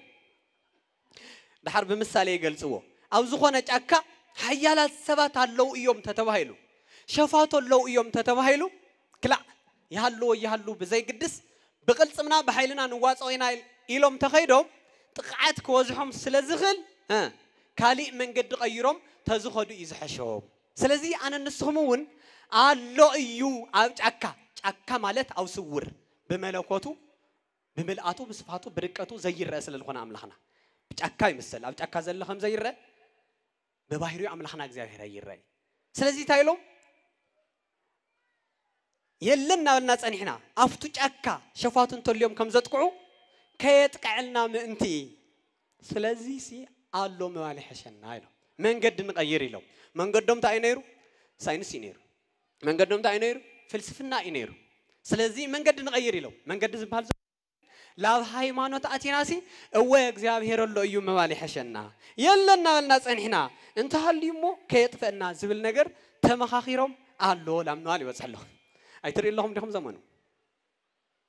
بحرب مثالي يقول سووا أو زخونة أكا حيالات السبات هاللو يوم تتوهيلو شفاتو اللو يوم تتوهيلو كلا يهاللو بزي قدس بقلت منا بحيلنا نواص وينا إلهم تخيدهم تقعد كوزهم سلزغل كالي من قد غيرهم تزخدوا يزحشهم سلزي أنا نسخمون الله يو أكا مالت أو سور بملكوته بملأته بصفاته بركته زي الرأس اللي خنا أملاخنا أكا يمثل أو أكا زل خم زي الرأ بباهريو أملاخنا زي الرأي سلزي تايلو يلنا والناس أنحنا أفتش أكا شفاتن توليوم كم زتقعو كيتقعلنا منتي سلزي سي الله موالي حشنا هايلو من قد نغير له من قدهم تاينيرو ساينس ينيرو من قدهم تاينيرو فلسفنا ينيرو سلازي من قد نغير له من قد زبال لا هاي ما نتأتي ناسي أوه إخزابير الله يوم موالي حشنا يلنا والناس أنحنا انت هاليومو كيطفئنا زبل نجر تم خاخيرهم الله لم نوالي وصلوا أيتري اللهم لهم زمانه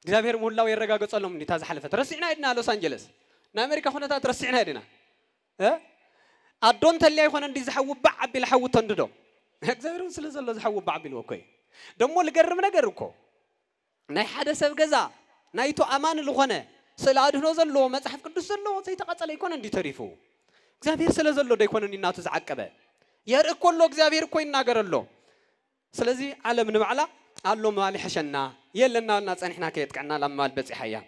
إخزابير مولا ويرجع قصلهم نتاز حلفة رسينا إدنا لوس أنجلس نأمريكا هنا ترسينا إدنا أدون تلي يكون عندي زحوة بعب بالحوة تندو إخزابير سلسلة زحوة بعب بالوكي دمو الجرم نجركو ناي حدا سب جزا نايتو أمان الغنى سلاد هنوزل لو ما تحف كل سلو زي تقصل يكون عندي تعرفه إخزابير سلسلة ده يكون عندي ناتز عكبة يركول له إخزابير كوين ناجر له سلزي على من بعلا على ما عليه حشنا يلنا الناس إحنا كيت كنا لما البس حياة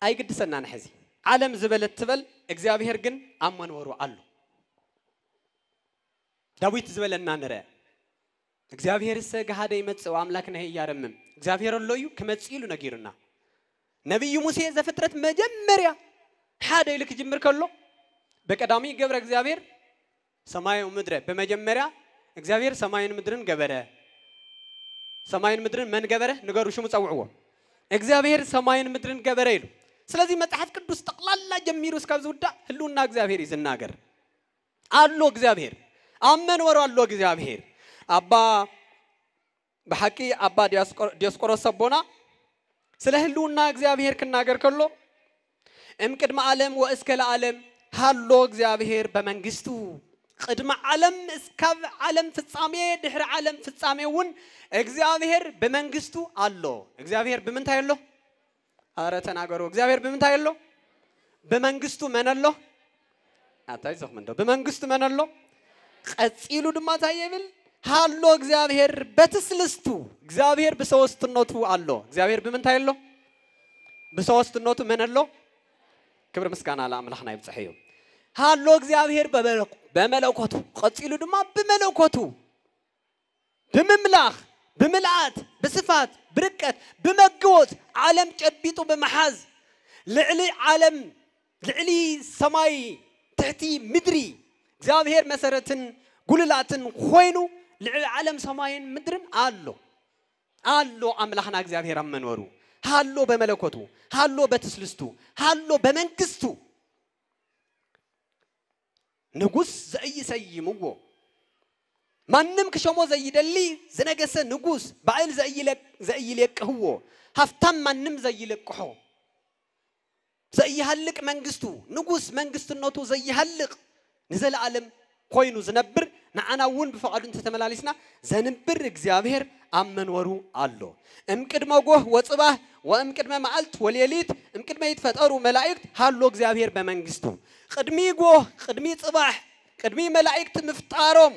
أي قد سنان حزي عالم زبل التبل إخزابير جن أمان ورو علو داويت زبل النانرة إخزابير السجى هذا يمت وعملكنا هي يارمم إخزابير اللويو كمتسيلو نجيرنا نبي موسى إذا فترة مجمرة هذا يلك جمر كله بقدامي جبر إخزابير سماي ومدرة بمجمرة إخزابير سماي ومدرن جبره سماي ومدرن من جبره نقارو شو متسوعوه إخزابير سماي ومدرن جبره سلازي ما تحف كل استقلال لا جميروس كابزودا هلونا إخزابير إذا ناجر الله إخزابير أمن ورا الله إخزابير أبا بحكي أبا دياسكورو سبونا ስለህልውና እግዚአብሔር ክናገር ከሎ እምቅድመ ዓለም ወእስከ ለዓለም ሃሎ እግዚአብሔር በመንግስቱ ቅድመ ዓለም እስከ ዓለም ፍጻሜ ድህረ ዓለም ፍጻሜውን እግዚአብሔር በመንግስቱ አሎ እግዚአብሔር በምን ታየሎ አረ ተናገሩ እግዚአብሔር በምን ታየሎ በመንግስቱ መነሎ አታይዘው ምንድነው በመንግስቱ መነሎ ቀጽይሉ ድማ ታየብል ሃሎ እግዚአብሔር በትስልስቱ እግዚአብሔር በሶስትነቱ አሎ እግዚአብሔር በምን ታየሎ በሶስትነቱ መነሎ ክብር ምስጋና ለአምላክና ይብጽሕዩ ሃሎ እግዚአብሔር በመለኮቱ ቀጽይሉ ድማ በመለኮቱ በመምላኽ بملعات بصفات بركات بمجوت عالم جبيتو بمحاز لعلي عالم لعلي سماي تحتي مدري እግዚአብሔር መሰረትን ጉልላትን ሆይኑ ለعلي عالم ሰማይን ምድርን አሎ አምላክና እግዚአብሔር አመኖሩ ሃሎ በመለኮቱ ሃሎ በትስልስቱ ሃሎ በመንግስቱ ንጉስ ዘይሰይምዎ ማንም ከሾሞ ዘይደሊ ዘነገሰ ንጉስ ባዕል ዘይለቅህዎ ሀፍታም ማንም ዘይለቅሖ ዘይሐልቅ መንግስቱ ንጉስ መንግስትነቱ ዘይሐልቅ ንዘለዓለም ኮይኑ ዝነብር ንዓናውን በፈቃዱን ተተመላሊስና ዘንብር እግዚአብሔር አመንወሩ አሎ እምቅድመ ጎህ ወጽባህ ወእምቅድመ መዓልት ወሌሊት እምቅድመ ይትፈጠሩ መላእክት ሃሎ እግዚአብሔር በመንግስቱ ቅድሚ ጎህ ቅድሚ ጽባህ ቅድሚ መላእክት ምፍጣሮም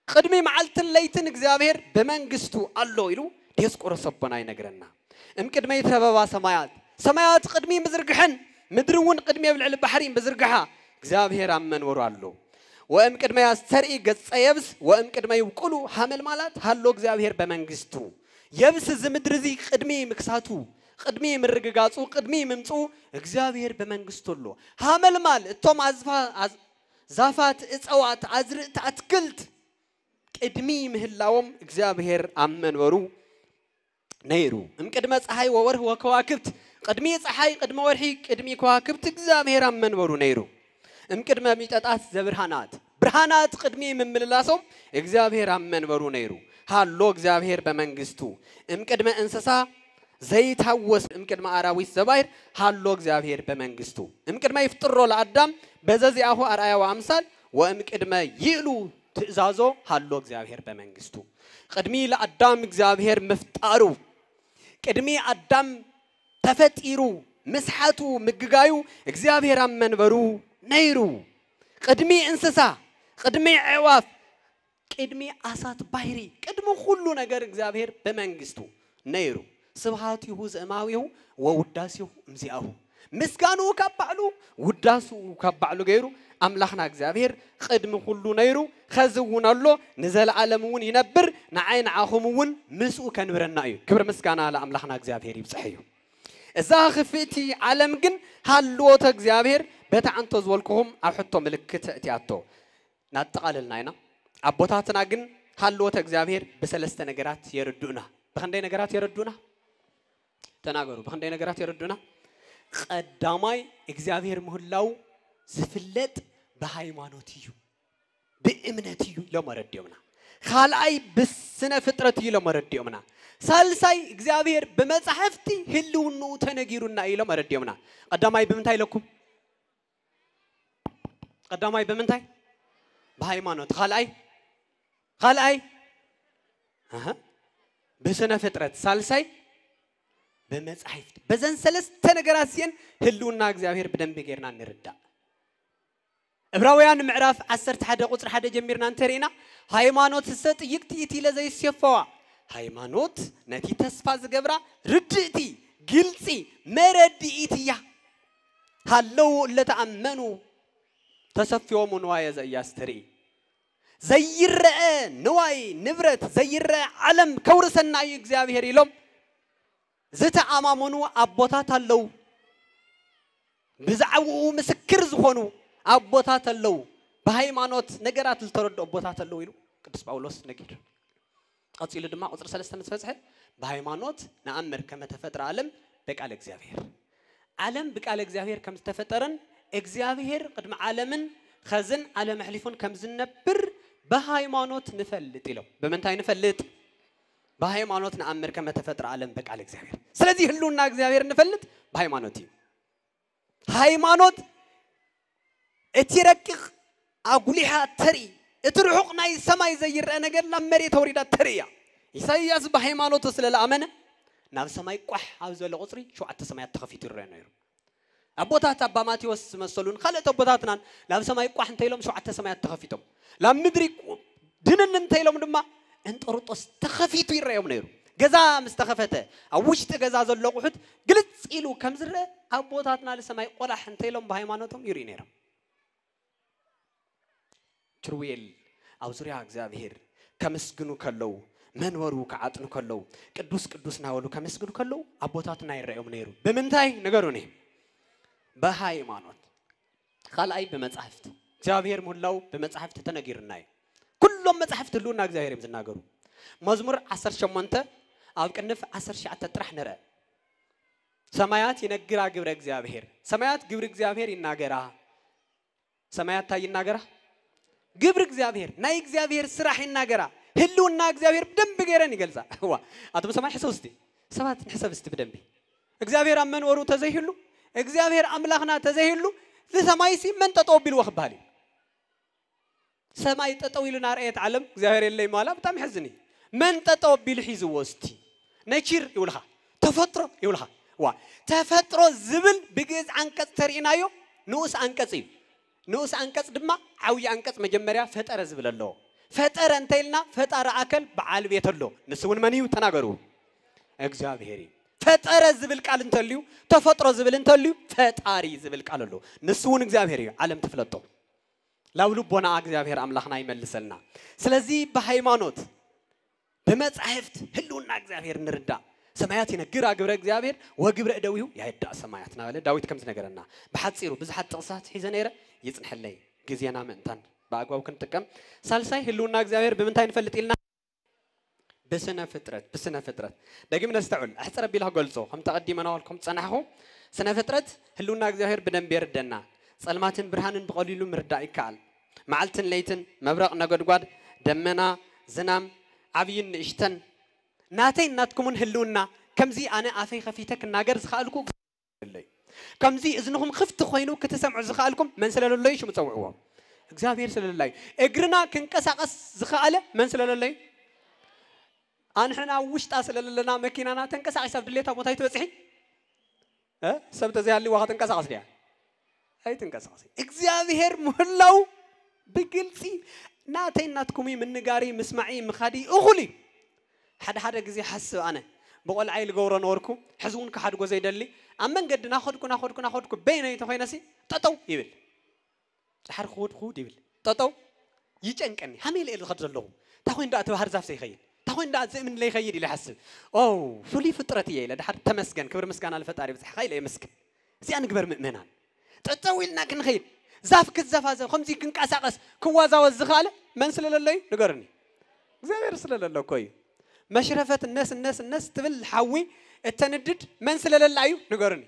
قدمي معلتن ليتن እግዚአብሔር በመንግስቱ አሎ ይሉ ዲስቆሮስ ሰቦና ይነግረና እምቅድመ ይተበባ ሰማያት ቅድሚ ምዝርግሕን ምድሩን ቅድሚ ይብልዕ ባህሪን በዝርግሓ እግዚአብሔር አመንወሩ አሎ ወእምቅድመ ያስተርኢ ገጸ የብስ ወእምቅድመ ይብቁሉ ሐመል ማለት ሃሎ እግዚአብሔር በመንግስቱ የብስ ዝምድርዚ ቅድሚ ምክሳቱ ቅድሚ ምርግጋጹ ቅድሚ ምምጹ እግዚአብሔር በመንግስቱ አሎ ሐመል ማል እቶም ዛፋት እጽዋት አዝርዕት አትክልት ቅድሚ ምህላዎም እግዚአብሔር አመንወሩ ነይሩ እምቅድመ ፀሐይ ወወርህ ወከዋክብት ቅድሚ ፀሐይ ቅድመ ወርሒ ቅድሚ ከዋክብት እግዚአብሔር አመንወሩ ነይሩ እምቅድመ ሚጠጣት ዘብርሃናት ብርሃናት ቅድሚ ምምልላሶም እግዚአብሔር አመንወሩ ነይሩ ሃሎ እግዚአብሔር በመንግስቱ እምቅድመ እንስሳ ዘይታወስ እምቅድመ አራዊት ዘባይር ሃሎ እግዚአብሔር በመንግስቱ እምቅድመ ይፍጥሮ ለአዳም በዘዚአሁ አርአያው አምሳል ወእምቅድመ ይሉ ትእዛዞ ሃሎ እግዚአብሔር በመንግስቱ ቅድሚ ለአዳም እግዚአብሔር መፍጣሩ ቅድሚ አዳም ተፈጢሩ መስሐቱ ምግጋዩ እግዚአብሔር አመንበሩ ነይሩ ቅድሚ እንስሳ ቅድሚ ዕዋፍ ቅድሚ አሳት ባሕሪ ቅድሚ ሁሉ ነገር እግዚአብሔር በመንግስቱ ነይሩ ስብሐቲሁ ዘእማዊሁ ወውዳሲሁ እምዚአሁ ምስጋኑ ካብባዕሉ ውዳሱ ካብባዕሉ ገይሩ አምላክና እግዚአብሔር ቅድሚ ሁሉ ነይሩ ከዝውናሎ ንዘለዓለምውን ይነብር ንዓይን ዓኹምውን ምስኡ ከንብረና እዩ ክብር ምስጋና ለአምላክና እግዚአብሔር ይብጽሕዩ እዛ ክፍእቲ ዓለም ግን ሃልዎተ እግዚአብሔር በታዓንቶ ዝወልክሁም ኣብ ሕቶ ምልክት እቲኣቶ ናጠቃልልና ኢና ኣቦታትና ግን ሃልዎተ እግዚአብሔር በሰለስተ ነገራት የረዱና በኸንደይ ነገራት የረዱና ተናገሩ በኸንደይ ነገራት የረዱና ቀዳማይ እግዚአብሔር ምህላው ዝፍለጥ በሃይማኖት እዩ በእምነት እዩ ለመረዲዮምና ካልአይ በስነ ፍጥረት እዩ ለመረዲዮምና ሳልሳይ እግዚአብሔር በመጽሐፍቲ ህልውኑ ተነጊሩና እዩ ለመረዲዮምና ቀዳማይ በምንታይ ለኩም ቀዳማይ በምንታይ በሃይማኖት ካልአይ በስነ ፍጥረት ሳልሳይ በመጽሐፍት በዘን ሰለስተ ነገራት ሲን ህልውና እግዚአብሔር በደንብ ገርና እንረዳ ዕብራውያን ምዕራፍ 11 ቁጥር 1 ጀምርና እንተሪና ሃይማኖት ሰጥ ይክቲቲ ለዘይስየፈዋ ሃይማኖት ነቲ ተስፋ ዝገብራ ርድእቲ ግልጺ መረድኢትያ ሃለው ለተአመኑ ተሰፊዮም ንዋየ ዘያስተሪ ዘይረአ ንዋይ ንብረት ዘይረአ ዓለም ከውርሰና እግዚአብሔር ይሎም ዝተአማመኑ አቦታት አለው ብዛዕው ምስክር ዝሆኑ አቦታት አለው በሃይማኖት ነገራት ልተረዱ አቦታት አለው ይሉ ቅዱስ ጳውሎስ ነጊር ቀጽይሉ ድማ ቁጥር 3 ምትፈጽሐ በሃይማኖት ነአምር ከመ ተፈጥረ ዓለም በቃለ እግዚአብሔር ዓለም በቃለ እግዚአብሔር ከም ተፈጠረን እግዚአብሔር ቅድመ ዓለምን خزن على محلفون كم زنبر بهايمانوت نفلت إلهم بمنتهي نفلت بهايمانوت نأمر كما تفتر عالم بك على إخبار سلذي هلونا إخبار نفلت بهايمانوتي هايمانوت اتركخ أقولها تري اترحقنا السماء زي الرأنا قال لما مريت وريدا تريا إساياس بهايمانوت وصل الأمانة ناب سماي قح عاوز ولا قصري شو عت سماي تخفيت الرأنا أبوتات أبا ماتيوس مسلون خلت أبوتاتنا ناب سماي قح انتيلهم شو عت سماي تخفيتهم لا مدري دينن انتيلهم دما انت أرطس تخفيت الرأنا منيرو جزا مستخفته أوشت جزا زل لقحت قلت إلو كم زرة أبوتاتنا لسماي قلا حنتيلهم بهايمانوتهم يرينيرهم ترويل أو زريع إخبار كمسجنو كلو من ورو كعطنو كلو قدوس ناولو كمسجنو كلو أبوتاتنا يرأيهم نيرو بمنتاي نقروني بهايمانوت خال أي بمتصحفت إخبار مولو بمتصحفت تناجرناي كلهم متصحفت لونا إخبار يمزناجرو مزمور 10 شمنته أو كنف 10 شعة تطرح نرى سمايات ينقرا قبر إخبار سمايات قبر إخبار ينقرا سمايات تاي ينقرا قبر إخبار ناي إخبار سراح ينقرا هلونا إخبار بدم بغيرني جلسة هو أتوب سماي حسوستي سمات نحسب استبدمي إخبار أمن ورو تزهلو إخبار أملاخنا تزهلو لسمايسي من تطوبيل وخبالي سماي تطويل نار أي تعلم إخبار اللي مالا بتام حزني من تطوبيل حيز وستي نشير يقولها تفترة يقولها وا تفترة زبل بجز عنكت ترينايو نوس عنكتي نوس عنكت دما عوي عنكت مجمريا فتر زبل الله فتر انتيلنا فتر أكل بعال بيت الله نسون منيو تناقرو إخباري فتر زبل قال انتليو تفترة زبل انتليو فتاري زبل قال الله نسون إخباري علم تفلتو لو لبنا إخبار أملاخنا يملسلنا سلزي بهايمانوت بمتصحفت هلونا إخبار نردا سمايات ينقرا قبر إخبار وقبر أدويه يهدأ سماياتنا ولا داويت كم تنقرنا بحتصيرو بزحت تقصات حيزنيرة يصنح لي جزينا منتن باقوا كنت كم سالساي هلونا إخبار بمنتين فلت إلنا بسنة فترة دقيم نستعول أحسن ربي له قلصو هم تقدمنا ولكم تصنحه سنة فترة هلونا إخبار بدن بيردنا سلمات برهان بقليل مرداء كال معلتن ليتن مبرق نقد قاد دمنا زنام عبين اشتن ناتين ناتكمون هلونا كمزي أنا أفي خفيتك الناجر زخالكم كمزي إذنهم خفت خوينو كتسمع زخالكم من سلال الله شو متوعوا إخبار سلال الله إجرنا كنكساقس زخاله من سلال الله أنا حنا وشت أسلال لنا مكيننا تنكساقس عبد الله تموتاي توسحي سبت زي اللي واحد تنكساقس ليه هاي تنكساقس إخبار مهلو بقلتي ناتين ناتكمي من نجاري مسمعي مخادي أغلي حد جزي حس أنا بقول عيل جورا نوركم حزون كحد جزي دلي أما قد ناخدكم بين يتخوي نسي تطو يبل حر خود يبل تطو يجنكني هميل إلى خد اللهم تخوين دا تبهر زاف سيخيل تخوين دا زي من اللي يخيل اللي حسب أوه شو لي فطرتي يلا ده حد تمسكن كبر مسكن على فتاري بس خيل يمسكن زي أنا كبر مؤمنان تطو لنا كنخيل زاف كزاف هذا خمسي كنكاسقس كوازا وزخاله من سلل الله نقرني إخبار سلل الله كوي مشرفة الناس تبل حوي التندد من سلل الله أيو نقرني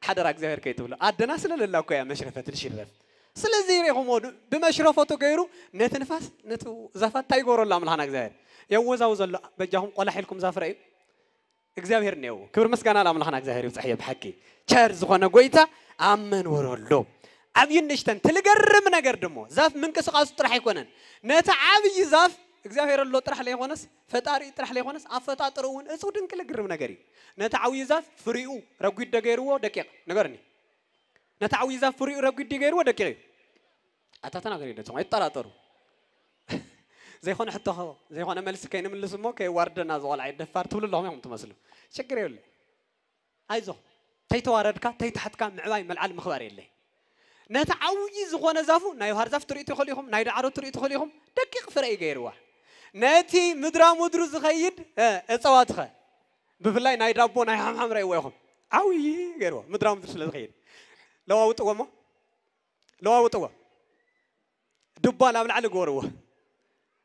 حدا إخبار كي تقول أدنى سلل الله كوي مشرفة الشرف سلزيري هم بمشرفته غيره نتنفس نتو زفات تايغور الله من هنا إخبار يوزا وزل بجاهم قلا حيلكم زافري إخبار نيو كبر مسكنا الله من هنا إخبار يصحي بحكي شارز خنا قويتا أمن ورولو عبين نشتن تلقرم نقر دمو زاف من كسقاس طرح يكونن نتعابي زاف إخبار الله طرح ليه خونس فتاري طرح ليه خونس أفتاطرون أسودن كل قرم نقري نتعاوي زاف فريو رقيد دقيرو دقيق نقرني نتعاوي زاف فريو رقيد دقيرو دقيق أتاتنا قريدة سمع يطلعترو زي خون حتى هذا زي خون ملس كين من السمو كي واردنا زوال عيد دفار طول الله يوم تمثلوا شكرا يقول عايزه تيت واردك تيت حد كان معواي ملعب مخباري اللي نتعوي زخون زافو نايو هرزاف تريت خليهم نايد عرو تريت خليهم دقيق فرق غيروا ناتي مدرو زخيد اصواتخه بفلاي نايد ابو ناي حمري ويهم عوي غيروا مدرو زخيد لو اوطوما دبا لا بالعلى غوروا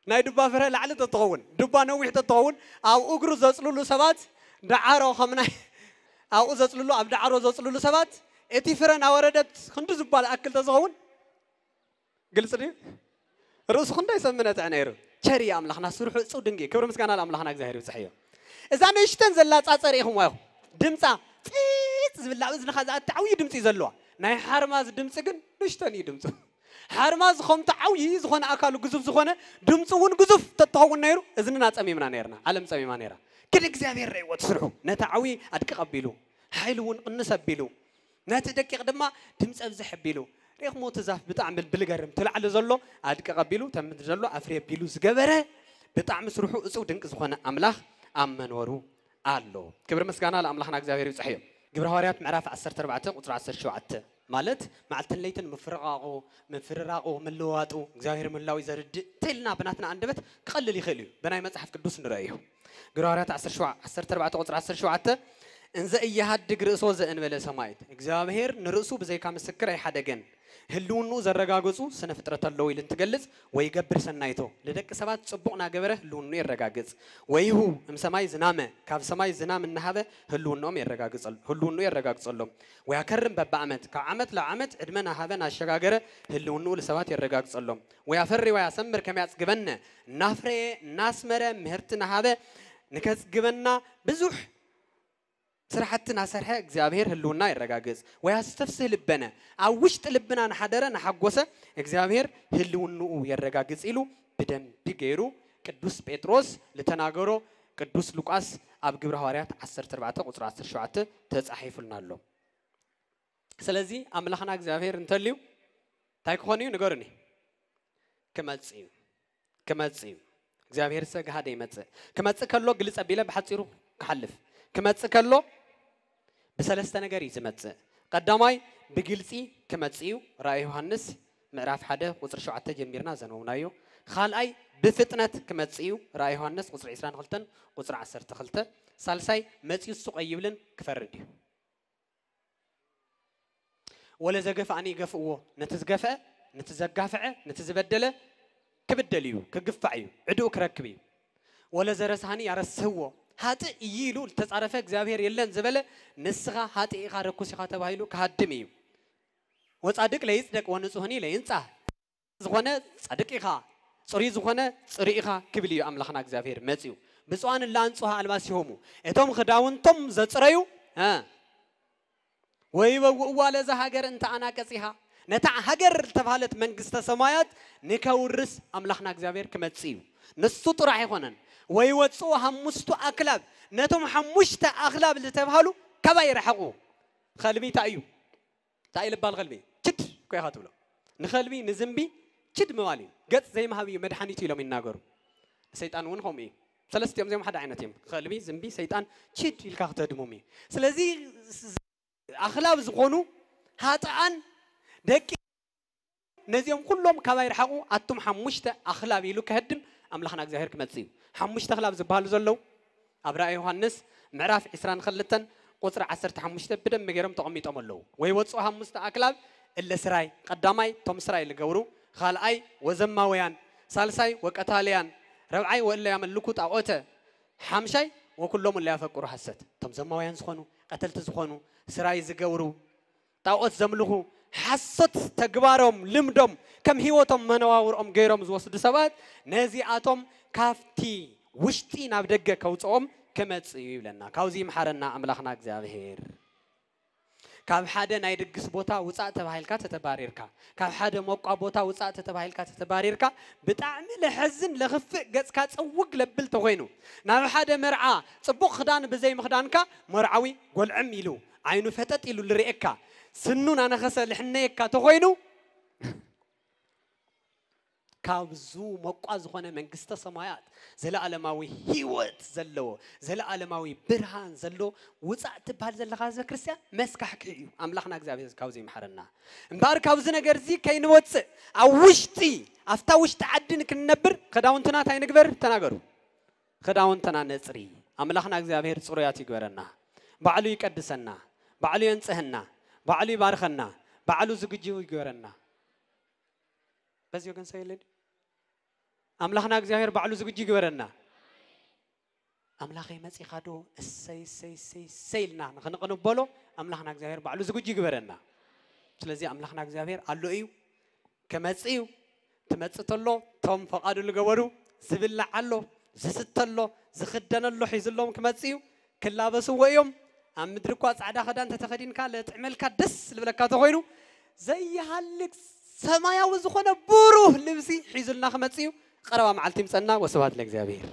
ناي دبا فره لعل تطون دبا نوح تطون او اغرو زصللو سبات دعارو خمنا او زصللو اب دعارو زصللو سبات اتي فرن اوردت خندو زبال اكل تزغون قلص لي رؤس خندا يسمنت عنيرو شري أملاخنا سروح صود دنجي كبر مسكنا الأملاخنا جزاهر وصحيح إذا نشتن زلات أصاريهم واو دمسا زبلا وزن خزات تعوي دمسي زلوا ناي حرماز دمس جن نشتن يدمس حرماز خم تعوي زخون أكلو جزوف زخونه دمس ون جزوف تتهون نيرو إذن ناس أمي منا نيرنا علم سامي منا نيرا كل جزاهر ري وتسرحوا نتعوي أدك قبلو حيلون النسبيلو ناتدك يقدم دمس أبزح بيلو ريخ موت زاف بتعمل بالجرم طلع على زلوا أدك قبلو تم زلوا أفري بيلو زجبره بتعمل سروحه أسود دنك زخونه أملاخ أمن ورو الله كبر مسكنا الأملاخنا جزاهر وصحيح قبر هواريات معرف 14 قطر 17 مالت معلتن ليتن مفرقاقو من لواتو زاهر من لاوي زرد تلنا بناتنا عندبت قلل يخليو بناي مصحف قدوس نرايو قبر هواريات 14 قطر 17 انزا ايهاد رأسو زئن بلا سمايت اكزابهير نرأسو بزي كام السكر اي حدقن هلونو زرقاقصو سنة فترة اللوي لنتقلز ويقبر سنايتو لدك سبات صبقنا قبره هلونو يرقاقص ويهو ام سماي زنامه كاف سماي زنام النهابة هلونو يرقاقص اللهم ويكرم ببعمت كعمت لعمت ادمنا هذا ناشقاقره هلونو لسبات يرقاقص اللهم ويفري ويسمر كما يتقبنا نافري ناسمره مهرتنا هذا نكس قبنا بزوح سرحتنا سرحة إخزابير هلونا يرجعز ويستفسه لبنا عوشت لبنا نحدره نحجوسه إخزابير هلونو يرجعز إلو بدم بيجيرو كدوس بيتروس لتناجرو كدوس لوكاس أب جبر هواريات 14 قطر 10 شعات تصحيف لنا له سلزي أملاخنا إخزابير نتليو تايكونيو نقرني كما تصيم إخزابير سج هذا يمتى كما تكلو جلس أبيله بحثيرو كحلف كما تكلو بسلسة نجاري زمت قدامي بجلسي كما تسيو رأي يوحنس معرف حدا وصر شو عتى جميرنا زنونايو خال أي بفتنة كما تسيو رأي يوحنس وصر عسران خلتن وصر عسر تخلته سالساي متسيو السوق يبلن كفردي ولا زقف عني قفوه نتزقفع نتزبدله كبدليو كقفعيو عدو كركبي ولا زرس هني يرسهوه هات ييلو التصرفه እግዚአብሔር የለን ዘበለ ንስኻ ሃጢ ኢኻ ረኩስ ኢኻ ተባሂሉ ከሃድም እዩ ወጻድቅ ለይጽደቅ ወንጹህኒ ለይንጻ ዝኾነ ጻድቅ ኢኻ ጽሪ ዝኾነ ጽሪ ኢኻ ክብል እዩ አምላኽና እግዚአብሔር መጽዩ ብፁዓን ላንጹሃ አልባሲሆሙ እቶም ክዳውንቶም ዘጽረዩ ወይበውዋ ለዛ ሀገር እንተ አናቀጽሃ ነታ ሀገር ተባለት መንግስተ ሰማያት ንከውርስ አምላኽና እግዚአብሔር ክመጽዩ ንሱ ጥራይ ይሆነን ويوصوا همستو أكلاب نتوم حمشت أغلاب اللي تبهلو كباير حقو خلبي تأيو تأيل بالغلبي شد كوي هاتولا نخلبي نزمبي شد موالي قد زي ما هبي مدحني تيلو من ناقر سيطان ونهم إيه ثلاث يوم زي ما حدا عينتهم خلبي زمبي سيطان شد الكاخ تدمومي سلازي أغلاب زغونو هاتان دك نزيهم كلهم كباير حقو أتوم حمشت أغلاب يلو كهدم أملاخنا እግዚአብሔር كمتسيو حمش تخلاب زبالو زلو أبرأ يوحنس معرف إسران خلتن قصر 15 بدم مجرم تقمي تملو ويوصوا حمش تأكلاب إلا سراي قدامي توم سراي اللي جورو خالأي وزماويان سالساي وقتاليان ربعي وإلا يعملوكوا تعوته حمشي وكلهم اللي يفكروا حسد توم زماويان زخونو قتلت زخونو سراي زجورو تعوت زملوه حسد تجبارهم لمدهم كم هيوتهم منواورهم غيرهم زوسد سبات نزيعاتهم كافتي وشتي نابدقة كوتهم كما تصيب لنا كوزي محرنا أملاخنا እግዚአብሔር كاب حدا نايدقس بوتا وصاء تباهلكا تتباريركا كاب حدا موقع بوتا وصاء تتباهلكا تتباريركا بتعمل لحزن لخفق قصكا تصوق لبل تغينو ناب حدا مرعى صبوق خدان بزي مخدانكا مرعوي قلعم يلو عينو فتت يلو لرئكا سنون أنا خسر لحنيكا تغينو كابزو مقاز خونه من قصة سمايات زلا علماوي هيوت زلو زلا علماوي برهان زلو وصعت بهال زلا غازة كريستيان مسكح كيو أملاخنا እግዚአብሔር كاوزي محرنا مبار كاوزي نجرزي كين واتس أوشتي أفتاوش تعدين كنبر خداونتنا تاي نكبر تناقرو خداونتنا نصري أملاخنا እግዚአብሔር صورياتي قبرنا بعلو يقدسنا بعلو ينصحنا بعلو يبارخنا بعلو زقجيو يقبرنا بس يوكن سيلد أملاخنا እግዚአብሔር بعلو زقجي قبرنا أملاخي مسي خادو سيلنا نخنقنو بولو أملاخنا እግዚአብሔር بعلو زقجي قبرنا سلازي أملاخنا እግዚአብሔር قالو إيو كمسيو تمسطلو توم فقادو لقبرو زبلع له زستله زخدنا له حيزلهم كمتسيو كلا بس ويوم عم مدركوا صعدا خدان تتخدين كاله تعمل كدس لبلكا تخوينو زي هالك سمايا وزخونه بروه لبسي حيزلنا خمتسيو قربا معلتي مصنا وسبات لእግዚአብሔር